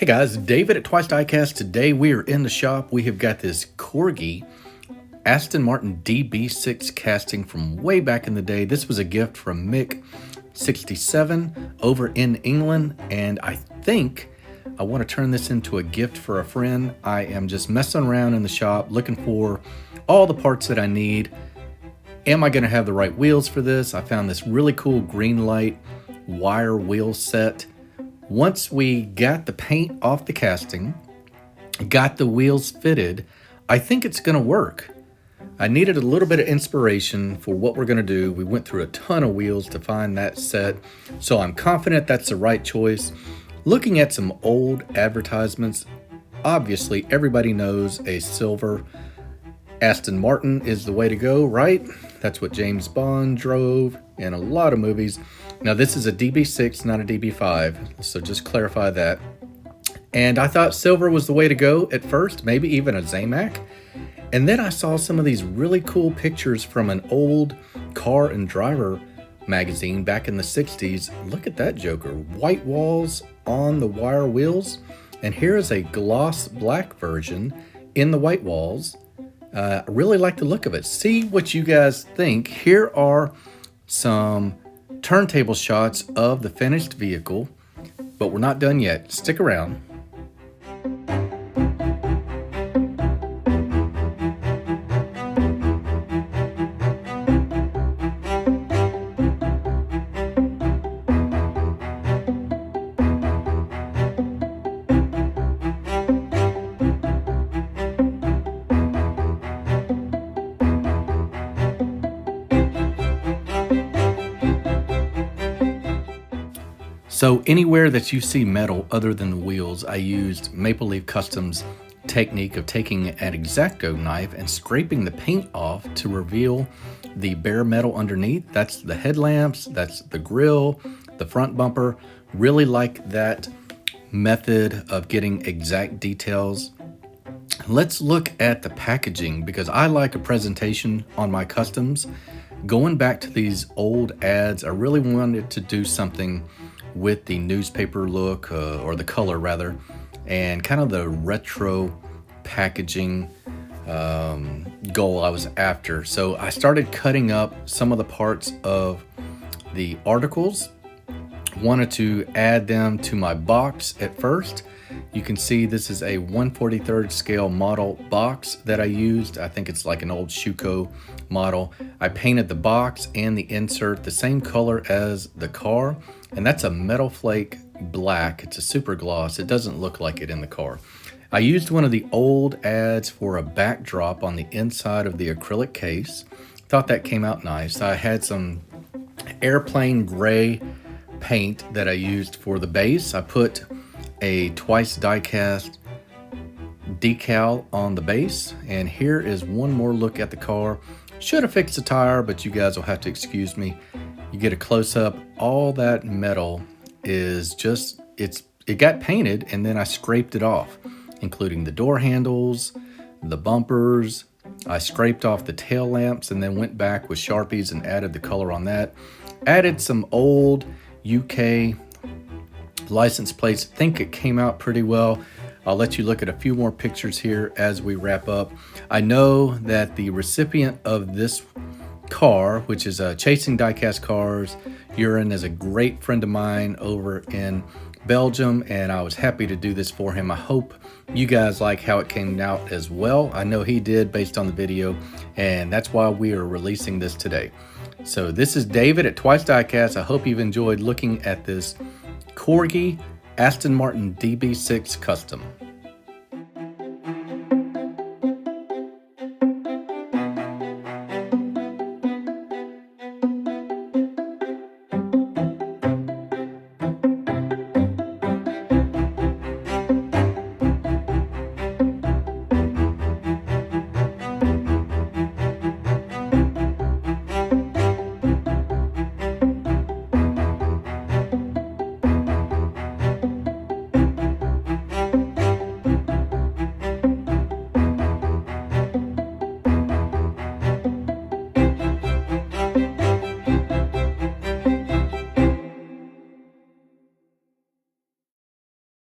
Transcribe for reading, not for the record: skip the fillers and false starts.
Hey guys, David at Twice Diecast. Today we are in the shop. We have got this Corgi Aston Martin DB6 casting from way back in the day. This was a gift from Mick67 over in England, and I think I want to turn this into a gift for a friend. I am just messing around in the shop looking for all the parts that I need. Am I going to have the right wheels for this? I found this really cool green light wire wheel set. Once we got the paint off the casting, got the wheels fitted, I think it's going to work. I needed a little bit of inspiration for what we're going to do. We went through a ton of wheels to find that set, so I'm confident that's the right choice. Looking at some old advertisements, obviously everybody knows a silver Aston Martin is the way to go, right? That's what James Bond drove in a lot of movies. Now this is a DB6, not a DB5, so just clarify that. And I thought silver was the way to go at first, maybe even a Zamac. And then I saw some of these really cool pictures from an old Car and Driver magazine back in the 60s. Look at that joker, white walls on the wire wheels. And here is a gloss black version in the white walls. I really like the look of it. See what you guys think. Here are some turntable shots of the finished vehicle, but we're not done yet. Stick around. So anywhere that you see metal other than the wheels, I used Maple Leaf Customs technique of taking an X-Acto knife and scraping the paint off to reveal the bare metal underneath. That's the headlamps, that's the grille, the front bumper. Really like that method of getting exact details. Let's look at the packaging because I like a presentation on my customs. Going back to these old ads, I really wanted to do something with the newspaper look, or the color rather, and kind of the retro packaging goal I was after. So I started cutting up some of the parts of the articles. Wanted to add them to my box at first. You can see this is a 1/43 scale model box that I used. I think it's like an old Schuco model. I painted the box and the insert the same color as the car, and that's a metal flake black. It's a super gloss. It doesn't look like it in the car. I used one of the old ads for a backdrop on the inside of the acrylic case. Thought that came out nice. I had some airplane gray paint that I used for the base. I put a Twice Diecast decal on the base, and here is one more look at the car. Should have fixed the tire, but you guys will have to excuse me. You get a close-up. All that metal is just, it got painted and then I scraped it off, including the door handles, the bumpers. I scraped off the tail lamps and then went back with Sharpies and added the color on that. Added some old UK license plates. I think it came out pretty well. I'll let you look at a few more pictures here as we wrap up. I know that the recipient of this car, which is Chasing Diecast Cars, Urine, is a great friend of mine over in Belgium, and I was happy to do this for him. I hope you guys like how it came out as well. I know he did based on the video, and that's why we are releasing this today. So this is David at Twice Diecast. I hope you've enjoyed looking at this Corgi Aston Martin DB6 Custom.